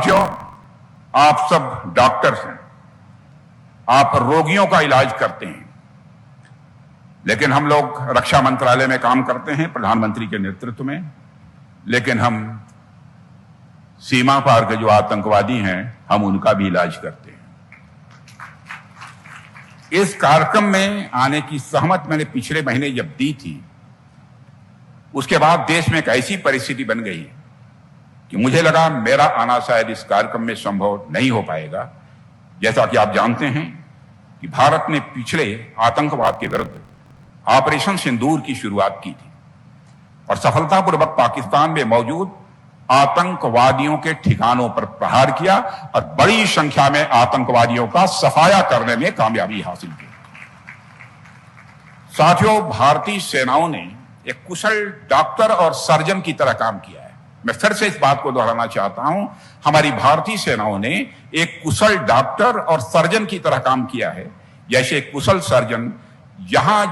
साथियों, आप सब डॉक्टर्स हैं, आप रोगियों का इलाज करते हैं, लेकिन हम लोग रक्षा मंत्रालय में काम करते हैं प्रधानमंत्री के नेतृत्व में, लेकिन हम सीमा पार के जो आतंकवादी हैं हम उनका भी इलाज करते हैं। इस कार्यक्रम में आने की सहमत मैंने पिछले महीने जब दी थी, उसके बाद देश में एक ऐसी परिस्थिति बन गई कि मुझे लगा मेरा आना शायद इस कार्यक्रम में संभव नहीं हो पाएगा। जैसा कि आप जानते हैं कि भारत ने पिछले आतंकवाद के विरुद्ध ऑपरेशन सिंदूर की शुरुआत की थी और सफलतापूर्वक पाकिस्तान में मौजूद आतंकवादियों के ठिकानों पर प्रहार किया और बड़ी संख्या में आतंकवादियों का सफाया करने में कामयाबी हासिल की। साथियों, भारतीय सेनाओं ने एक कुशल डॉक्टर और सर्जन की तरह काम किया है। मैं फिर से इस बात को दोहराना चाहता हूं, हमारी भारतीय सेनाओं ने एक कुशल डॉक्टर और सर्जन की तरह काम किया है। जैसे एक कुशल सर्जन जहां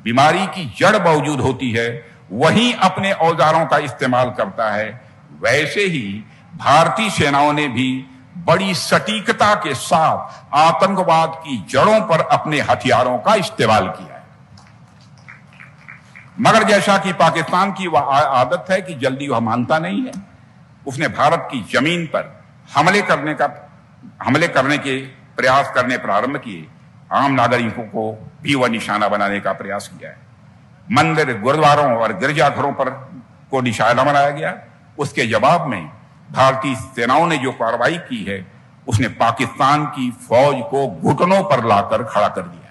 बीमारी की जड़ मौजूद होती है वहीं अपने औजारों का इस्तेमाल करता है, वैसे ही भारतीय सेनाओं ने भी बड़ी सटीकता के साथ आतंकवाद की जड़ों पर अपने हथियारों का इस्तेमाल किया है। मगर जैसा कि पाकिस्तान की वह आदत है कि जल्दी वह मानता नहीं है, उसने भारत की जमीन पर हमले करने के प्रयास करने प्रारंभ किए। आम नागरिकों को भी वह निशाना बनाने का प्रयास किया है। मंदिर, गुरुद्वारों और गिरजाघरों पर को निशाना बनाया गया। उसके जवाब में भारतीय सेनाओं ने जो कार्रवाई की है उसने पाकिस्तान की फौज को घुटनों पर लाकर खड़ा कर दिया।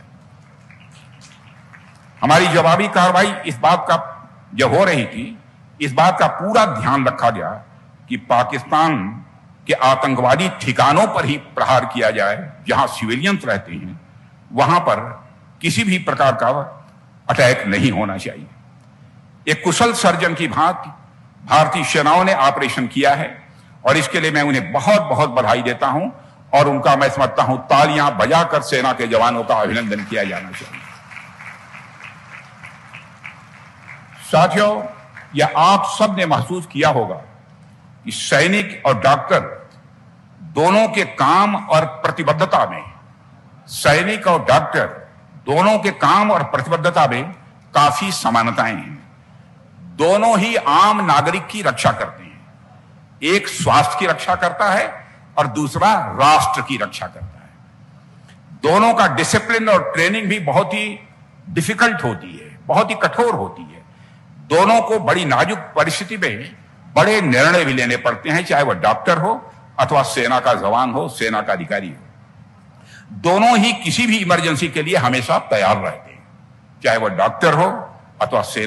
हमारी जवाबी कार्रवाई इस बात का जब हो रही थी, इस बात का पूरा ध्यान रखा गया कि पाकिस्तान के आतंकवादी ठिकानों पर ही प्रहार किया जाए, जहां सिविलियंस रहते हैं वहां पर किसी भी प्रकार का अटैक नहीं होना चाहिए। एक कुशल सर्जन की भांति भारतीय सेनाओं ने ऑपरेशन किया है और इसके लिए मैं उन्हें बहुत बहुत बधाई देता हूं और उनका मैं समझता हूं तालियां बजाकर सेना के जवानों का अभिनंदन किया जाना चाहिए। साथियों, यह आप सब ने महसूस किया होगा कि सैनिक और डॉक्टर दोनों के काम और प्रतिबद्धता में काफी समानताएं हैं। दोनों ही आम नागरिक की रक्षा करते हैं। एक स्वास्थ्य की रक्षा करता है और दूसरा राष्ट्र की रक्षा करता है। दोनों का डिसिप्लिन और ट्रेनिंग भी बहुत ही डिफिकल्ट होती है, बहुत ही कठोर होती है। दोनों को बड़ी नाजुक परिस्थिति में बड़े निर्णय भी लेने पड़ते हैं, चाहे वह डॉक्टर हो अथवा सेना का जवान हो, सेना का अधिकारी हो। दोनों ही किसी भी इमरजेंसी के लिए हमेशा तैयार रहते हैं, चाहे वह डॉक्टर हो अथवा सेना